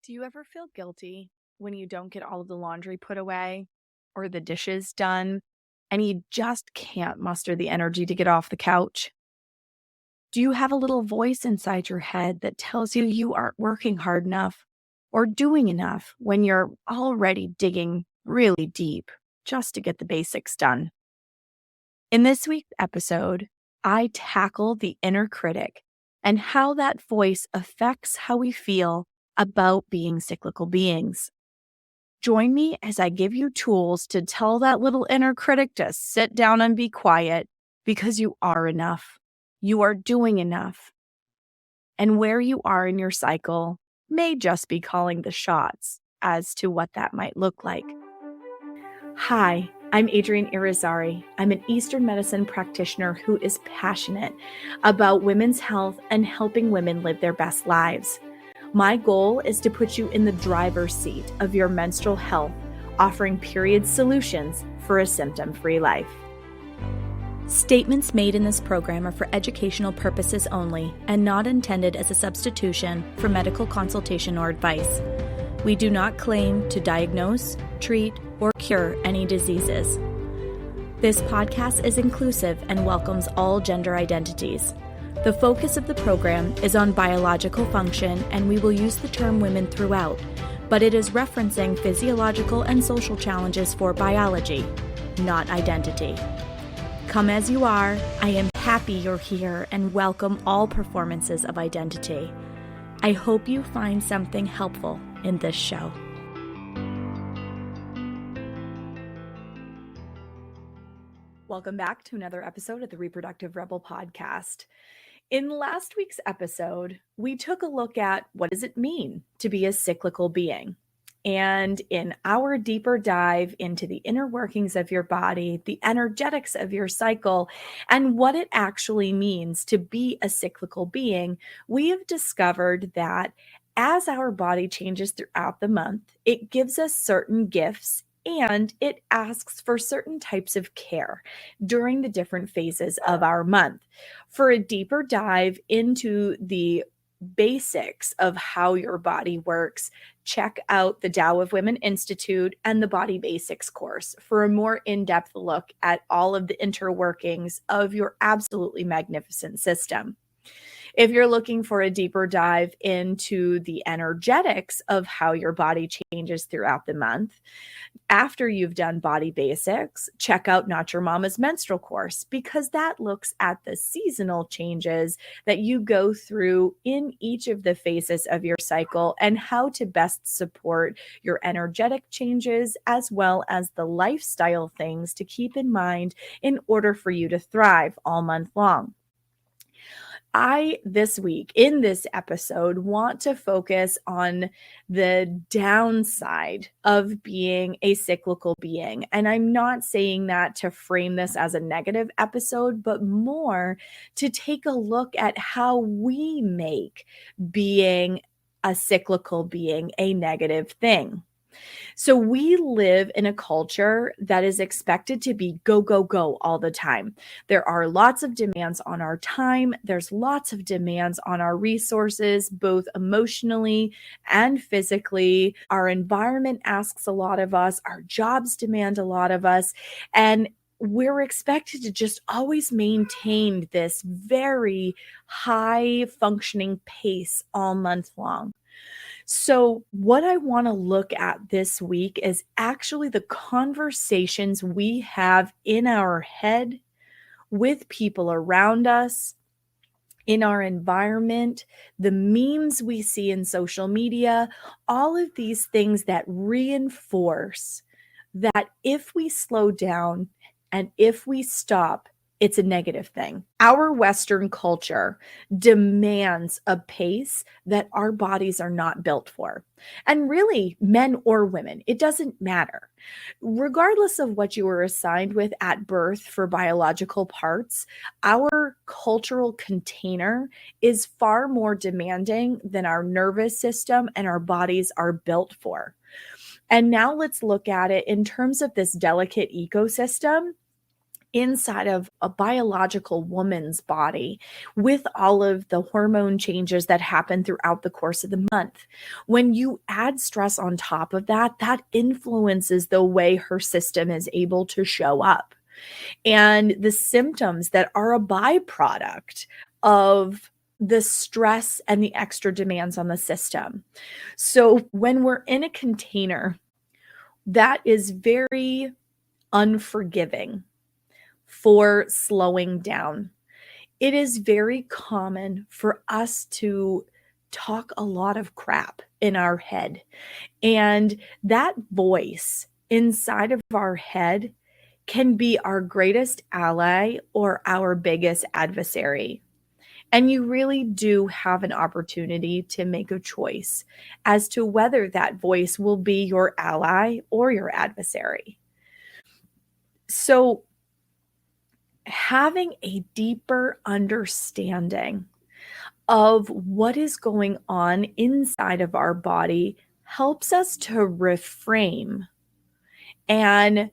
Do you ever feel guilty when you don't get all of the laundry put away or the dishes done and you just can't muster the energy to get off the couch? Do you have a little voice inside your head that tells you you aren't working hard enough or doing enough when you're already digging really deep just to get the basics done? In this week's episode, I tackle the inner critic and how that voice affects how we feel about being cyclical beings. Join me as I give you tools to tell that little inner critic to sit down and be quiet, because you are enough. You are doing enough. And where you are in your cycle may just be calling the shots as to what that might look like. Hi, I'm Adrienne Irizarry. I'm an Eastern medicine practitioner who is passionate about women's health and helping women live their best lives. My goal is to put you in the driver's seat of your menstrual health, offering period solutions for a symptom-free life. Statements made in this program are for educational purposes only and not intended as a substitution for medical consultation or advice. We do not claim to diagnose, treat, or cure any diseases. This podcast is inclusive and welcomes all gender identities. The focus of the program is on biological function, and we will use the term women throughout, but it is referencing physiological and social challenges for biology, not identity. Come as you are, I am happy you're here and welcome all performances of identity. I hope you find something helpful in this show. Welcome back to another episode of the Reproductive Rebel podcast. In last week's episode, we took a look at what does it mean to be a cyclical being. And in our deeper dive into the inner workings of your body, the energetics of your cycle, and what it actually means to be a cyclical being, we have discovered that as our body changes throughout the month, it gives us certain gifts and it asks for certain types of care during the different phases of our month. For a deeper dive into the basics of how your body works, check out the Tao of Women Institute and the Body Basics course for a more in-depth look at all of the interworkings of your absolutely magnificent system. If you're looking for a deeper dive into the energetics of how your body changes throughout the month, after you've done Body Basics, check out Not Your Mama's Menstrual course, because that looks at the seasonal changes that you go through in each of the phases of your cycle and how to best support your energetic changes as well as the lifestyle things to keep in mind in order for you to thrive all month long. This week, in this episode, want to focus on the downside of being a cyclical being. And I'm not saying that to frame this as a negative episode, but more to take a look at how we make being a cyclical being a negative thing. So we live in a culture that is expected to be go, go, go all the time. There are lots of demands on our time. There's lots of demands on our resources, both emotionally and physically. Our environment asks a lot of us. Our jobs demand a lot of us. And we're expected to just always maintain this very high functioning pace all month long. So what I want to look at this week is actually the conversations we have in our head with people around us, in our environment, the memes we see in social media, all of these things that reinforce that if we slow down and if we stop, it's a negative thing. Our Western culture demands a pace that our bodies are not built for. And really, men or women, it doesn't matter. Regardless of what you were assigned with at birth for biological parts, our cultural container is far more demanding than our nervous system and our bodies are built for. And now let's look at it in terms of this delicate ecosystem. inside of a biological woman's body with all of the hormone changes that happen throughout the course of the month. When you add stress on top of that, that influences the way her system is able to show up. And the symptoms that are a byproduct of the stress and the extra demands on the system. So when we're in a container that is very unforgiving for slowing down, it is very common for us to talk a lot of crap in our head. And that voice inside of our head can be our greatest ally or our biggest adversary. And you really do have an opportunity to make a choice as to whether that voice will be your ally or your adversary. So, having a deeper understanding of what is going on inside of our body helps us to reframe and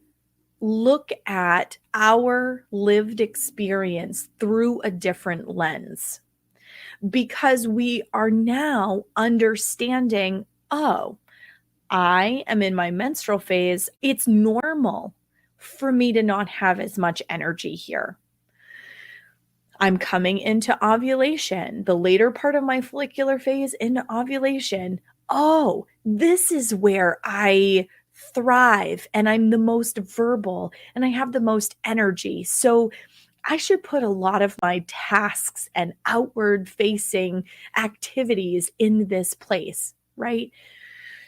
look at our lived experience through a different lens, because we are now understanding, oh, I am in my menstrual phase. It's normal for me to not have as much energy here. I'm coming into ovulation, the later part of my follicular phase into ovulation. Oh, this is where I thrive and I'm the most verbal and I have the most energy. So I should put a lot of my tasks and outward facing activities in this place, right?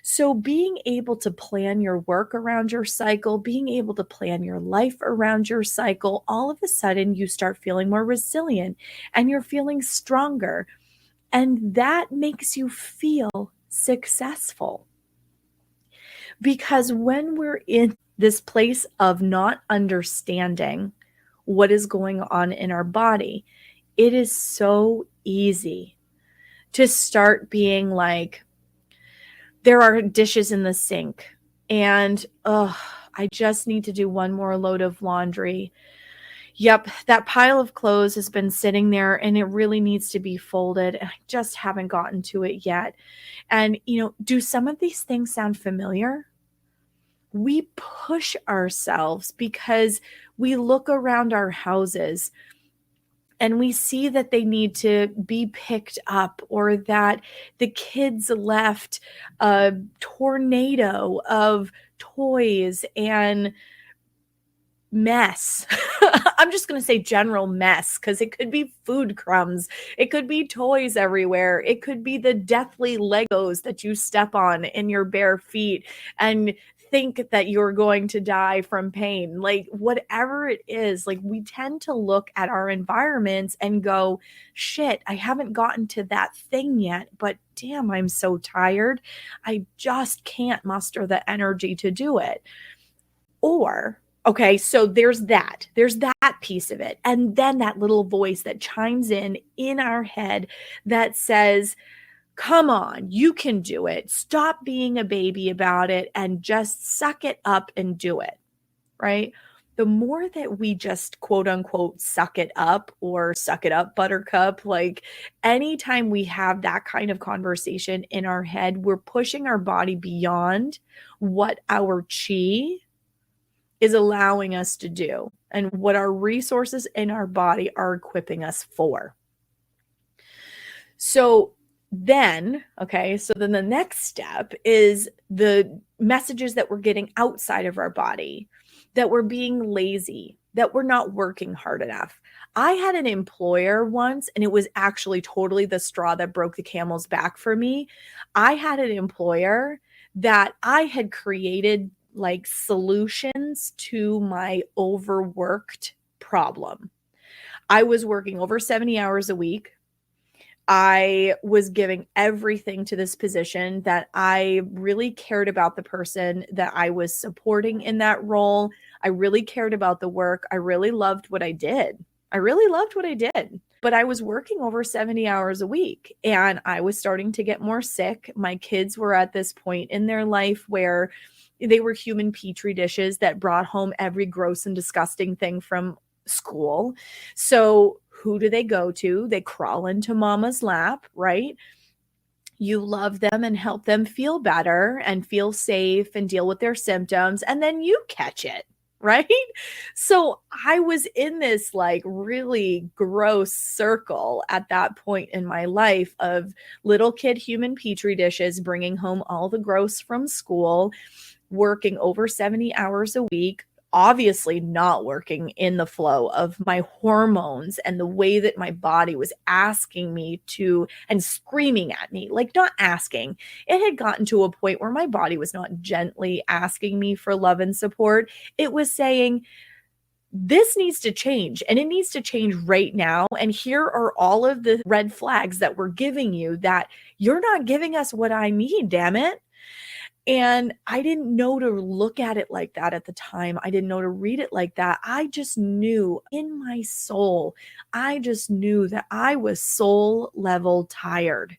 So being able to plan your work around your cycle, being able to plan your life around your cycle, all of a sudden you start feeling more resilient and you're feeling stronger. And that makes you feel successful. Because when we're in this place of not understanding what is going on in our body, it is so easy to start being like, there are dishes in the sink and I just need to do one more load of laundry. Yep, that pile of clothes has been sitting there and it really needs to be folded. And I just haven't gotten to it yet. And, do some of these things sound familiar? We push ourselves because we look around our houses and we see that they need to be picked up, or that the kids left a tornado of toys and mess. I'm just going to say general mess, because it could be food crumbs. It could be toys everywhere. It could be the deathly Legos that you step on in your bare feet and think that you're going to die from pain. Like, whatever it is, like, we tend to look at our environments and go, shit, I haven't gotten to that thing yet, but damn, I'm so tired. I just can't muster the energy to do it. Or, okay, so there's that piece of it. And then that little voice that chimes in our head that says, come on, you can do it. Stop being a baby about it and just suck it up and do it, right? The more that we just quote unquote suck it up, or suck it up, buttercup, like anytime we have that kind of conversation in our head, we're pushing our body beyond what our chi is allowing us to do and what our resources in our body are equipping us for. So then the next step is the messages that we're getting outside of our body, that we're being lazy, that we're not working hard enough. I had an employer once, and it was actually totally the straw that broke the camel's back for me. I had an employer that I had created like solutions to my overworked problem. I was working over 70 hours a week. I was giving everything to this position, that I really cared about the person that I was supporting in that role. I really cared about the work. I really loved what I did. But I was working over 70 hours a week and I was starting to get more sick. My kids were at this point in their life where they were human petri dishes that brought home every gross and disgusting thing from school. So who do they go to? They crawl into mama's lap, right? You love them and help them feel better and feel safe and deal with their symptoms, and then you catch it, right? So I was in this like really gross circle at that point in my life of little kid human petri dishes bringing home all the gross from school, working over 70 hours a week, obviously not working in the flow of my hormones and the way that my body was asking me to and screaming at me, like not asking. It had gotten to a point where my body was not gently asking me for love and support. It was saying, this needs to change and it needs to change right now. And here are all of the red flags that we're giving you that you're not giving us what I need, damn it. And I didn't know to look at it like that at the time. I didn't know to read it like that. I just knew in my soul, I just knew that I was soul level tired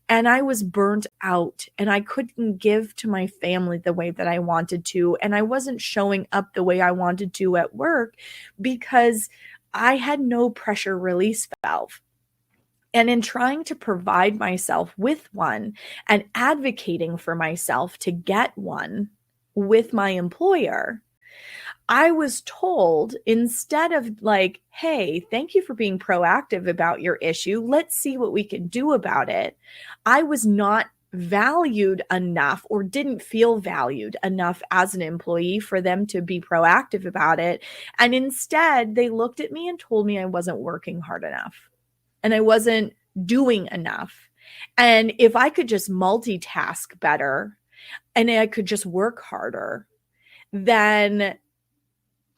and I was burnt out and I couldn't give to my family the way that I wanted to. And I wasn't showing up the way I wanted to at work because I had no pressure release valve. And in trying to provide myself with one and advocating for myself to get one with my employer, I was told, instead of like, hey, thank you for being proactive about your issue, let's see what we can do about it. I was not valued enough or didn't feel valued enough as an employee for them to be proactive about it. And instead, they looked at me and told me I wasn't working hard enough and I wasn't doing enough. And if I could just multitask better and I could just work harder, then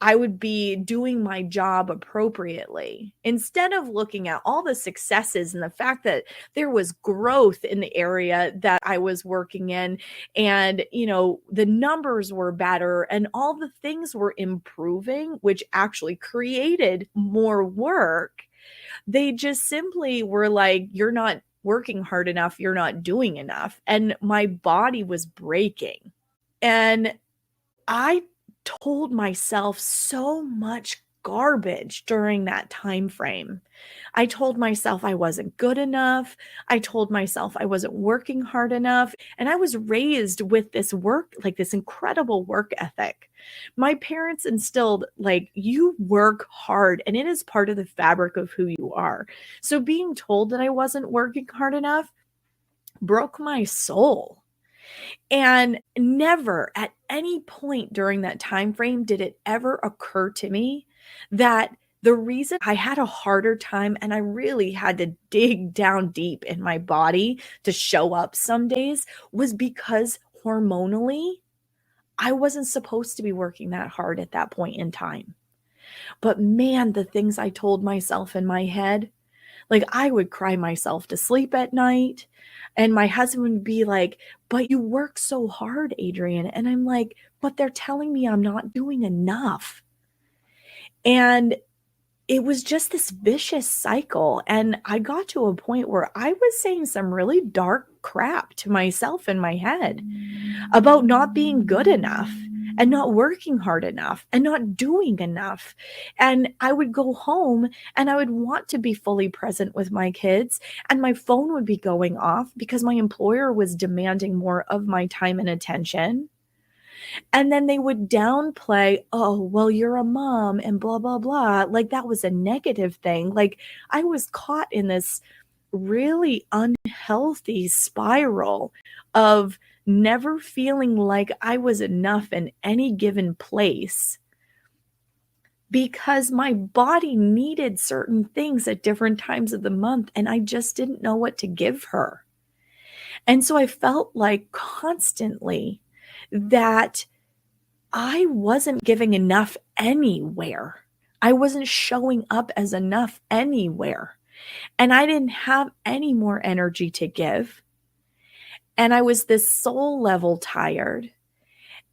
I would be doing my job appropriately, instead of looking at all the successes and the fact that there was growth in the area that I was working in. And, you know, the numbers were better and all the things were improving, which actually created more work. They just simply were like, you're not working hard enough. You're not doing enough. And my body was breaking. And I told myself so much garbage during that time frame. I told myself I wasn't good enough. I told myself I wasn't working hard enough. And I was raised with this work, like this incredible work ethic. My parents instilled like, you work hard and it is part of the fabric of who you are. So being told that I wasn't working hard enough broke my soul. And never at any point during that time frame did it ever occur to me that the reason I had a harder time and I really had to dig down deep in my body to show up some days was because hormonally, I wasn't supposed to be working that hard at that point in time. But man, the things I told myself in my head, like I would cry myself to sleep at night. And my husband would be like, but you work so hard, Adrienne. And I'm like, but they're telling me I'm not doing enough. And it was just this vicious cycle. And I got to a point where I was saying some really dark crap to myself in my head about not being good enough and not working hard enough and not doing enough. And I would go home and I would want to be fully present with my kids and my phone would be going off because my employer was demanding more of my time and attention. And then they would downplay, oh, well, you're a mom and blah, blah, blah. Like that was a negative thing. Like I was caught in this really unhealthy spiral of never feeling like I was enough in any given place because my body needed certain things at different times of the month and I just didn't know what to give her. And so I felt like constantly that I wasn't giving enough anywhere. I wasn't showing up as enough anywhere. And I didn't have any more energy to give. And I was this soul level tired.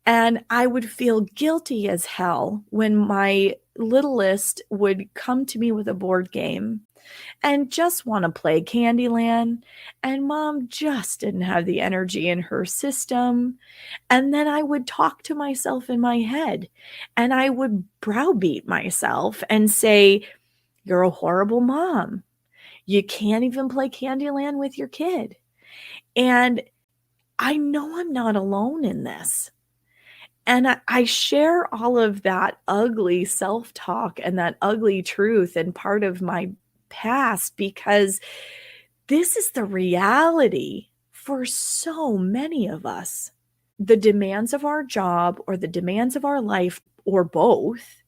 And I would feel guilty as hell when my littlest would come to me with a board game and just want to play Candyland, and mom just didn't have the energy in her system. And then I would talk to myself in my head, and I would browbeat myself and say, "You're a horrible mom. You can't even play Candyland with your kid." And I know I'm not alone in this. And I share all of that ugly self-talk and that ugly truth and part of my past because this is the reality for so many of us. The demands of our job or the demands of our life or both,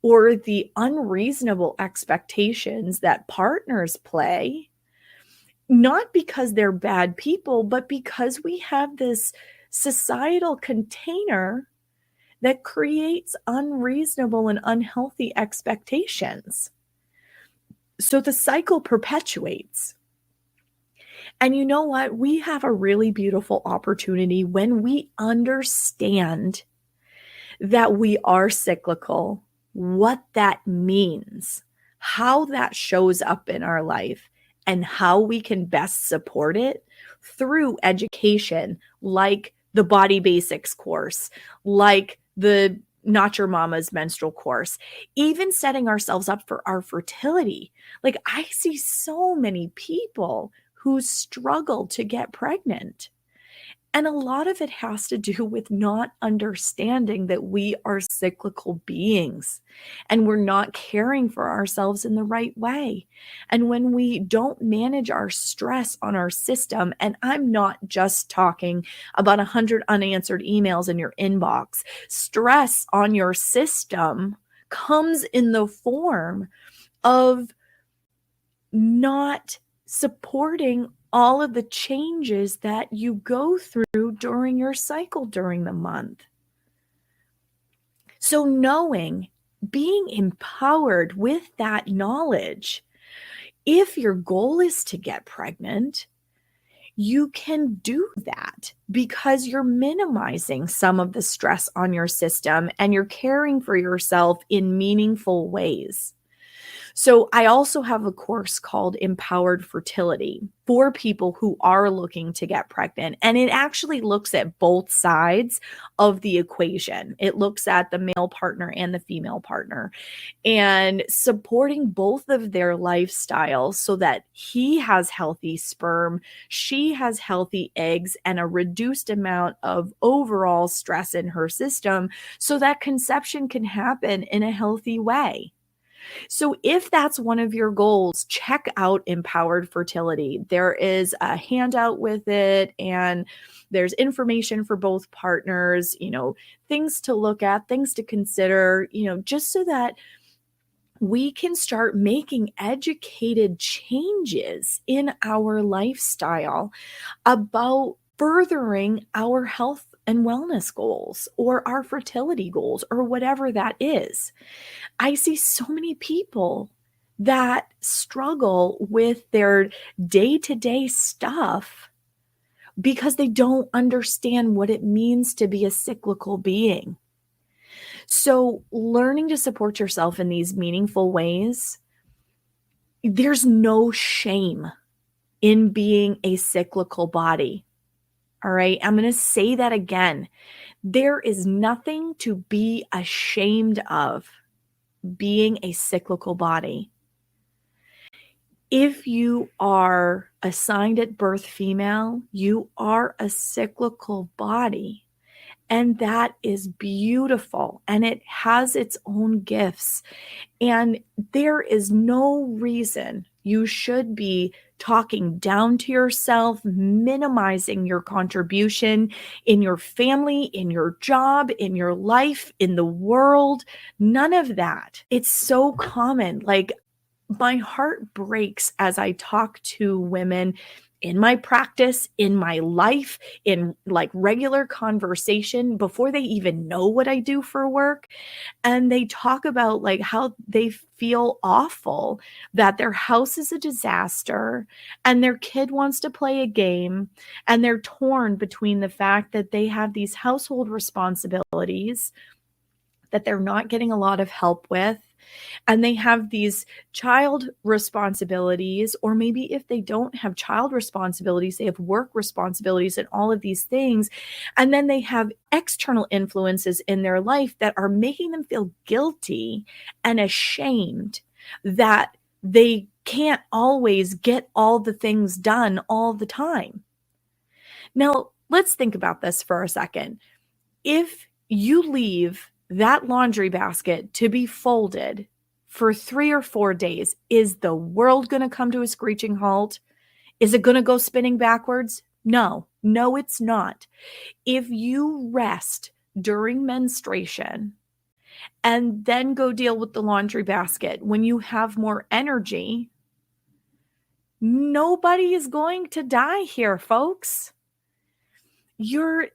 or the unreasonable expectations that partners play, not because they're bad people, but because we have this societal container that creates unreasonable and unhealthy expectations. So the cycle perpetuates. And you know what? We have a really beautiful opportunity when we understand that we are cyclical, what that means, how that shows up in our life, and how we can best support it through education, like the Body Basics course, like the Not Your Mama's Menstrual course, even setting ourselves up for our fertility. Like, I see so many people who struggle to get pregnant. And a lot of it has to do with not understanding that we are cyclical beings and we're not caring for ourselves in the right way. And when we don't manage our stress on our system, and I'm not just talking about 100 unanswered emails in your inbox, stress on your system comes in the form of not supporting all of the changes that you go through during your cycle during the month. So knowing, being empowered with that knowledge, if your goal is to get pregnant, you can do that because you're minimizing some of the stress on your system and you're caring for yourself in meaningful ways. So I also have a course called Empowered Fertility for people who are looking to get pregnant. And it actually looks at both sides of the equation. It looks at the male partner and the female partner and supporting both of their lifestyles so that he has healthy sperm, she has healthy eggs, and a reduced amount of overall stress in her system so that conception can happen in a healthy way. So if that's one of your goals, check out Empowered Fertility. There is a handout with it and there's information for both partners, things to look at, things to consider, just so that we can start making educated changes in our lifestyle about furthering our health and wellness goals or our fertility goals or whatever that is. I see so many people that struggle with their day-to-day stuff because they don't understand what it means to be a cyclical being. So learning to support yourself in these meaningful ways, there's no shame in being a cyclical body. All right, I'm going to say that again. There is nothing to be ashamed of being a cyclical body. If you are assigned at birth female, you are a cyclical body. And that is beautiful. And it has its own gifts. And there is no reason you should be talking down to yourself, minimizing your contribution in your family, in your job, in your life, in the world. None of that. It's so common. Like, my heart breaks as I talk to women in my practice, in my life, in like regular conversation before they even know what I do for work. And they talk about like how they feel awful, that their house is a disaster and their kid wants to play a game. And they're torn between the fact that they have these household responsibilities that they're not getting a lot of help with, and they have these child responsibilities, or maybe if they don't have child responsibilities, they have work responsibilities and all of these things. And then they have external influences in their life that are making them feel guilty and ashamed that they can't always get all the things done all the time. Now, let's think about this for a second. If you leave that laundry basket to be folded for 3 or 4 days, is the world going to come to a screeching halt? Is it going to go spinning backwards? No, it's not. If you rest during menstruation and then go deal with the laundry basket when you have more energy, nobody is going to die here, folks. You're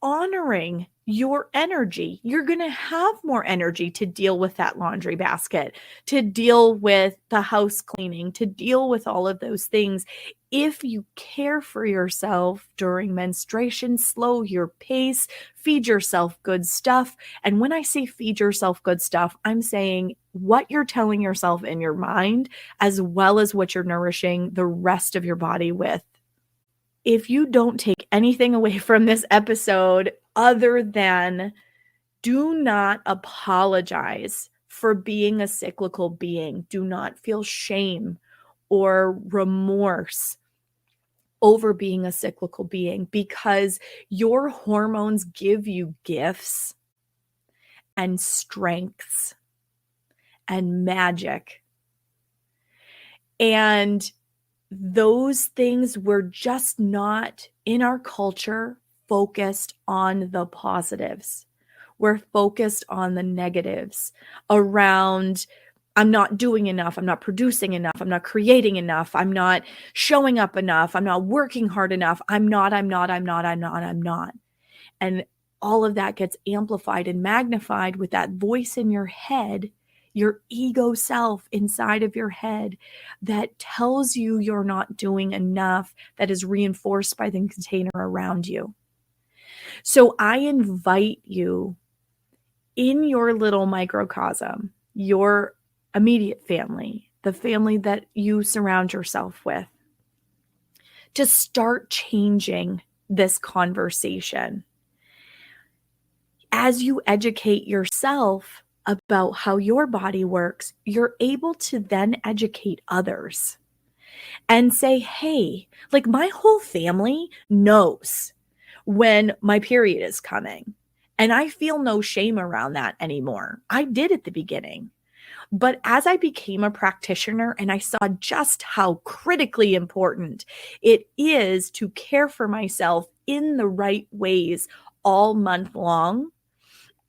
honoring your energy. You're going to have more energy to deal with that laundry basket, to deal with the house cleaning, to deal with all of those things. If you care for yourself during menstruation, slow your pace, feed yourself good stuff. And when I say feed yourself good stuff, I'm saying what you're telling yourself in your mind, as well as what you're nourishing the rest of your body with. If you don't take anything away from this episode other than do not apologize for being a cyclical being, do not feel shame or remorse over being a cyclical being, because your hormones give you gifts and strengths and magic. And those things were just not in our culture focused on the positives. We're focused on the negatives around, I'm not doing enough, I'm not producing enough, I'm not creating enough, I'm not showing up enough, I'm not working hard enough, I'm not. And all of that gets amplified and magnified with that voice in your head, your ego self inside of your head, that tells you you're not doing enough, that is reinforced by the container around you. So I invite you in your little microcosm, your immediate family, the family that you surround yourself with, to start changing this conversation. As you educate yourself about how your body works, you're able to then educate others and say, hey, like my whole family knows when my period is coming, and I feel no shame around that anymore. I did at the beginning. But as I became a practitioner and I saw just how critically important it is to care for myself in the right ways all month long,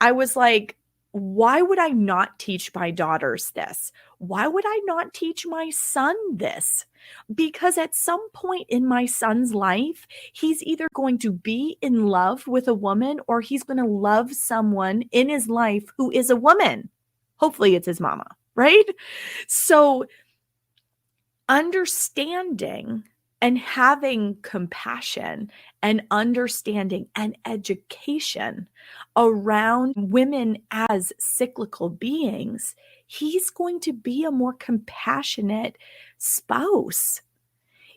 I was like, why would I not teach my daughters this? Why would I not teach my son this? Because at some point in my son's life, he's either going to be in love with a woman, or he's going to love someone in his life who is a woman. Hopefully it's his mama, right? So understanding and having compassion and understanding and education around women as cyclical beings, he's going to be a more compassionate spouse.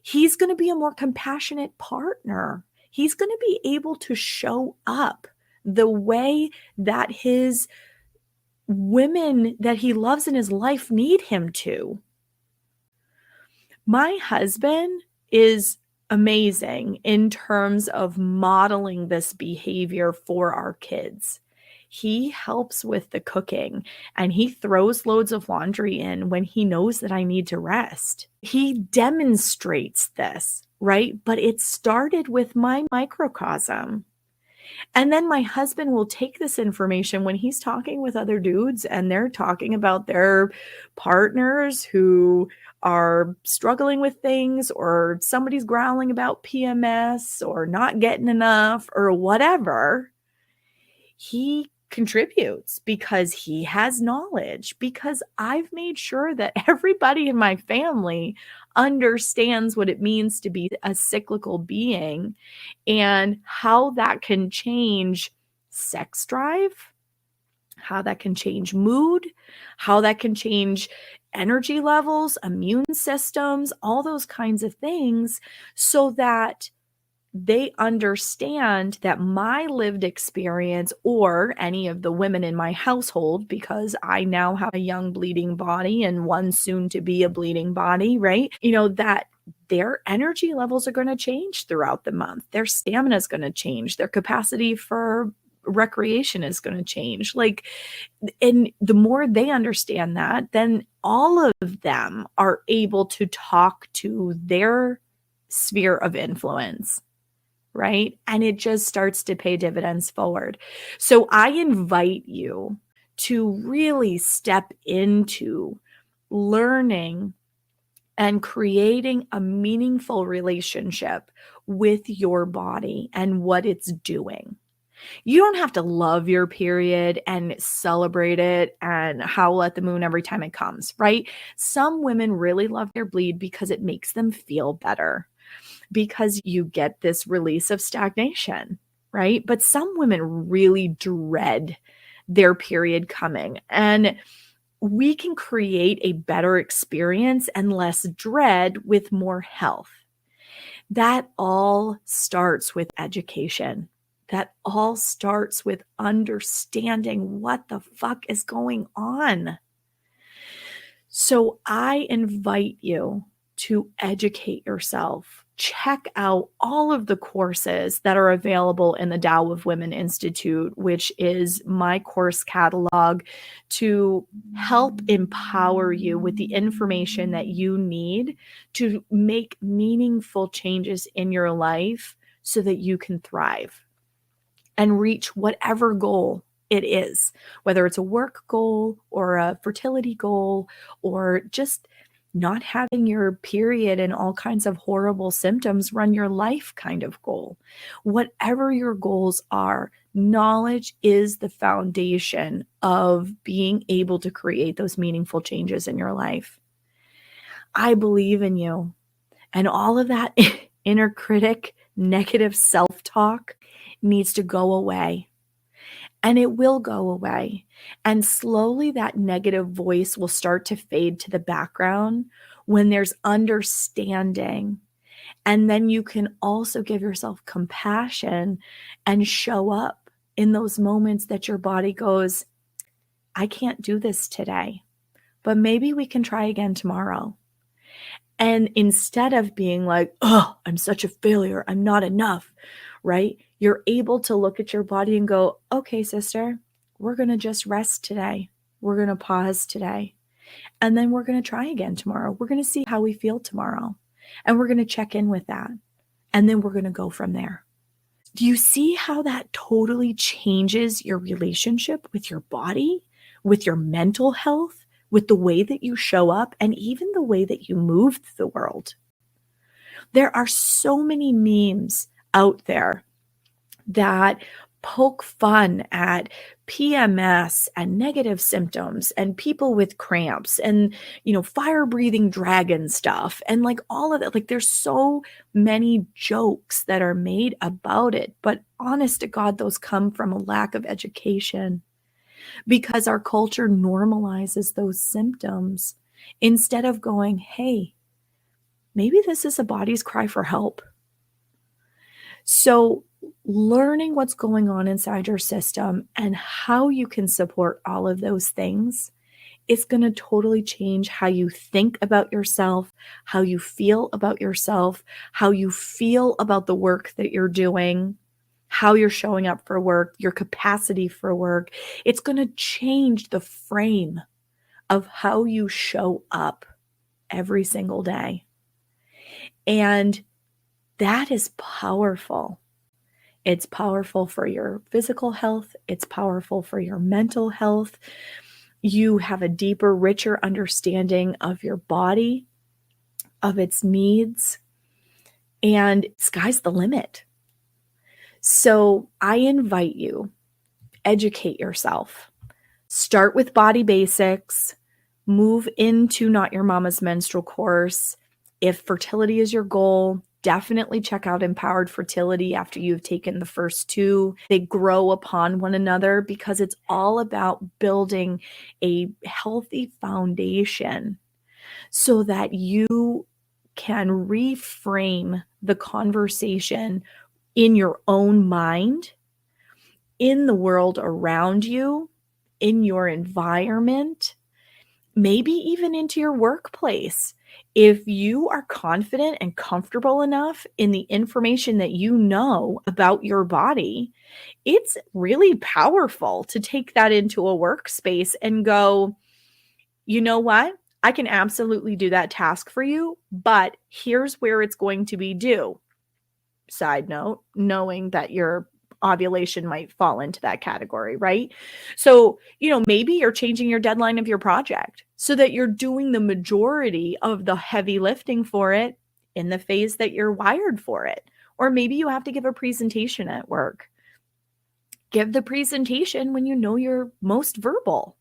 He's going to be a more compassionate partner. He's going to be able to show up the way that his women that he loves in his life need him to. My husband is amazing in terms of modeling this behavior for our kids. He helps with the cooking and he throws loads of laundry in when he knows that I need to rest. He demonstrates this, right? But it started with my microcosm. And then my husband will take this information when he's talking with other dudes and they're talking about their partners who are struggling with things, or somebody's growling about PMS or not getting enough or whatever. He contributes because he has knowledge, because I've made sure that everybody in my family understands what it means to be a cyclical being and how that can change sex drive, how that can change mood, how that can change energy levels, immune systems, all those kinds of things, so that they understand that my lived experience, or any of the women in my household, because I now have a young bleeding body and one soon to be a bleeding body, right? That their energy levels are going to change throughout the month. Their stamina is going to change. Their capacity for recreation is going to change. And the more they understand that, then all of them are able to talk to their sphere of influence, right? And it just starts to pay dividends forward. So I invite you to really step into learning and creating a meaningful relationship with your body and what it's doing. You don't have to love your period and celebrate it and howl at the moon every time it comes, right? Some women really love their bleed because it makes them feel better, because you get this release of stagnation, right? But some women really dread their period coming, and we can create a better experience and less dread with more health. That all starts with education. That all starts with understanding what the fuck is going on. So I invite you to educate yourself. Check out all of the courses that are available in the Tao of Women Institute, which is my course catalog to help empower you with the information that you need to make meaningful changes in your life so that you can thrive and reach whatever goal it is, whether it's a work goal or a fertility goal or just not having your period and all kinds of horrible symptoms run your life kind of goal. Whatever your goals are, knowledge is the foundation of being able to create those meaningful changes in your life. I believe in you. And all of that inner critic, negative self-talk needs to go away. And it will go away. And slowly that negative voice will start to fade to the background when there's understanding. And then you can also give yourself compassion and show up in those moments that your body goes, I can't do this today, but maybe we can try again tomorrow. And instead of being like, oh, I'm such a failure, I'm not enough, right? You're able to look at your body and go, okay, sister, we're going to just rest today. We're going to pause today. And then we're going to try again tomorrow. We're going to see how we feel tomorrow. And we're going to check in with that. And then we're going to go from there. Do you see how that totally changes your relationship with your body, with your mental health, with the way that you show up, and even the way that you move through the world? There are so many memes out there that poke fun at PMS and negative symptoms and people with cramps and, fire breathing dragon stuff and like all of that. Like there's so many jokes that are made about it, but honest to God, those come from a lack of education because our culture normalizes those symptoms instead of going, hey, maybe this is a body's cry for help. So learning what's going on inside your system and how you can support all of those things is going to totally change how you think about yourself, how you feel about yourself, how you feel about the work that you're doing, how you're showing up for work, your capacity for work. It's going to change the frame of how you show up every single day. And that is powerful. It's powerful for your physical health. It's powerful for your mental health. You have a deeper, richer understanding of your body, of its needs, and sky's the limit. So I invite you, educate yourself. Start with body basics, move into Not Your Mama's Menstrual course. If fertility is your goal, definitely check out Empowered Fertility after you've taken the first two. They grow upon one another because it's all about building a healthy foundation so that you can reframe the conversation in your own mind, in the world around you, in your environment, maybe even into your workplace. If you are confident and comfortable enough in the information that you know about your body, it's really powerful to take that into a workspace and go, you know what? I can absolutely do that task for you, but here's where it's going to be due. Side note, knowing that your ovulation might fall into that category, right? So, maybe you're changing your deadline of your project so that you're doing the majority of the heavy lifting for it in the phase that you're wired for it. Or maybe you have to give a presentation at work. Give the presentation when you know you're most verbal.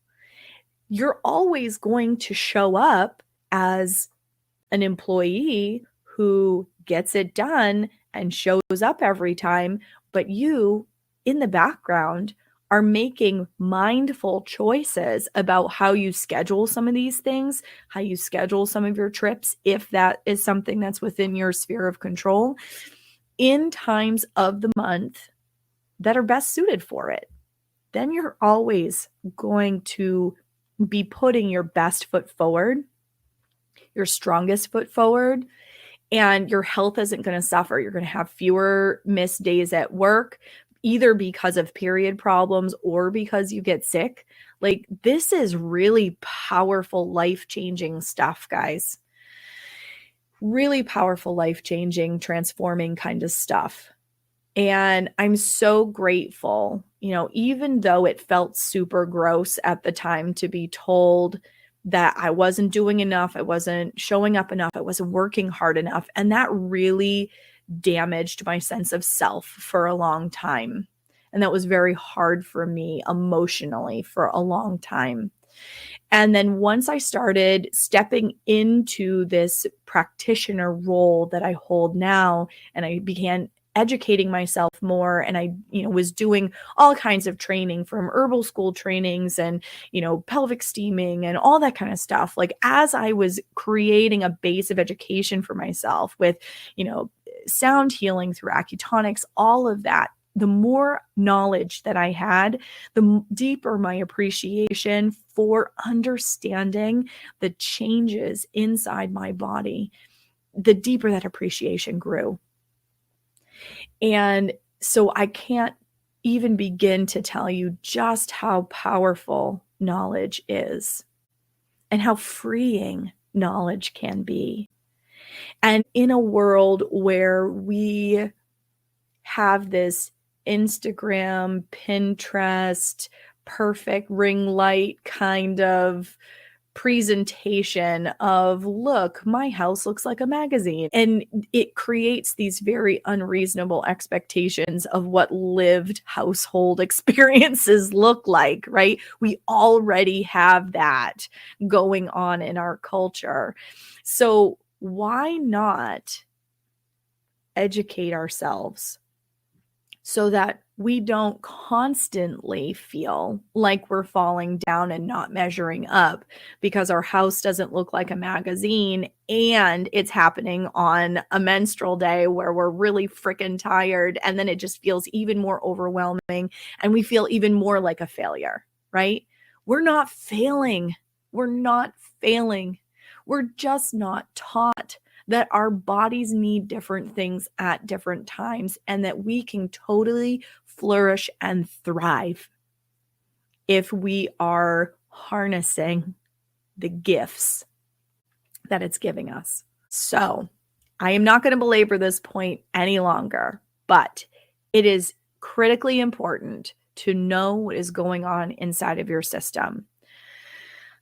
You're always going to show up as an employee who gets it done and shows up every time, but you in the background are making mindful choices about how you schedule some of these things, how you schedule some of your trips, if that is something that's within your sphere of control, in times of the month that are best suited for it. Then you're always going to be putting your best foot forward, your strongest foot forward, and your health isn't going to suffer. You're going to have fewer missed days at work, either because of period problems or because you get sick. Like, this is really powerful, life-changing stuff, guys. Really powerful, life-changing, transforming kind of stuff. And I'm so grateful, even though it felt super gross at the time to be told that I wasn't doing enough, I wasn't showing up enough, I wasn't working hard enough. And that really damaged my sense of self for a long time. And that was very hard for me emotionally for a long time. And then once I started stepping into this practitioner role that I hold now, and I began educating myself more, and I was doing all kinds of training, from herbal school trainings and pelvic steaming and all that kind of stuff. Like, as I was creating a base of education for myself with sound healing through acutonics, all of that, the more knowledge that I had, the deeper my appreciation for understanding the changes inside my body, the deeper that appreciation grew. And so I can't even begin to tell you just how powerful knowledge is and how freeing knowledge can be. And in a world where we have this Instagram, Pinterest, perfect ring light kind of presentation of, look, my house looks like a magazine. And it creates these very unreasonable expectations of what lived household experiences look like, right? We already have that going on in our culture. So why not educate ourselves so that we don't constantly feel like we're falling down and not measuring up because our house doesn't look like a magazine, and it's happening on a menstrual day where we're really freaking tired, and then it just feels even more overwhelming and we feel even more like a failure, right? We're not failing. We're not failing. We're just not taught that our bodies need different things at different times, and that we can totally flourish and thrive if we are harnessing the gifts that it's giving us. So I am not going to belabor this point any longer, but it is critically important to know what is going on inside of your system.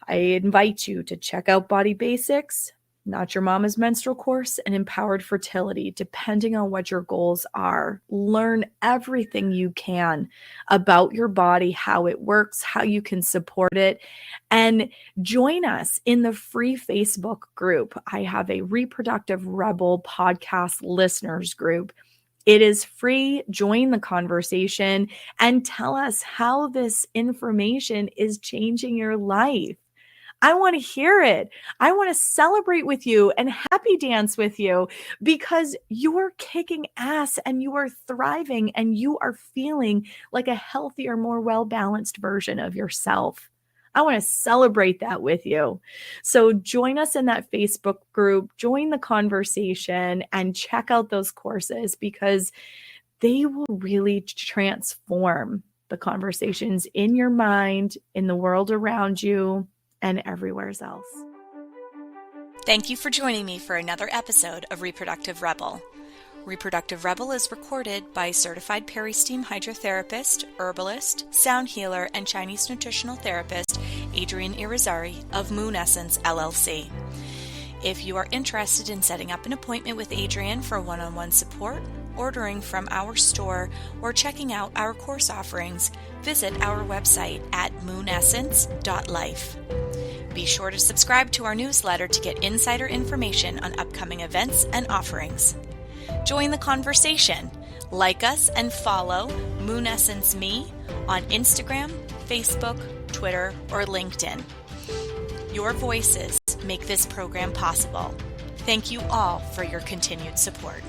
I invite you to check out Body Basics. Not Your Mama's Menstrual course, and Empowered Fertility, depending on what your goals are. Learn everything you can about your body, how it works, how you can support it, and join us in the free Facebook group. I have a Reproductive Rebel podcast listeners group. It is free. Join the conversation and tell us how this information is changing your life. I want to hear it. I want to celebrate with you and happy dance with you because you are kicking ass and you are thriving and you are feeling like a healthier, more well-balanced version of yourself. I want to celebrate that with you. So join us in that Facebook group, join the conversation, and check out those courses because they will really transform the conversations in your mind, in the world around you, and everywhere else. Thank you for joining me for another episode of Reproductive Rebel. Reproductive Rebel is recorded by certified peri-steam hydrotherapist, herbalist, sound healer, and Chinese nutritional therapist Adrienne Irizarry of Moon Essence LLC. If you are interested in setting up an appointment with Adrienne for one-on-one support, ordering from our store, or checking out our course offerings, visit our website at moonessence.life. Be sure to subscribe to our newsletter to get insider information on upcoming events and offerings. Join the conversation. Like us and follow Moon Essence Me on Instagram, Facebook, Twitter, or LinkedIn. Your voices make this program possible. Thank you all for your continued support.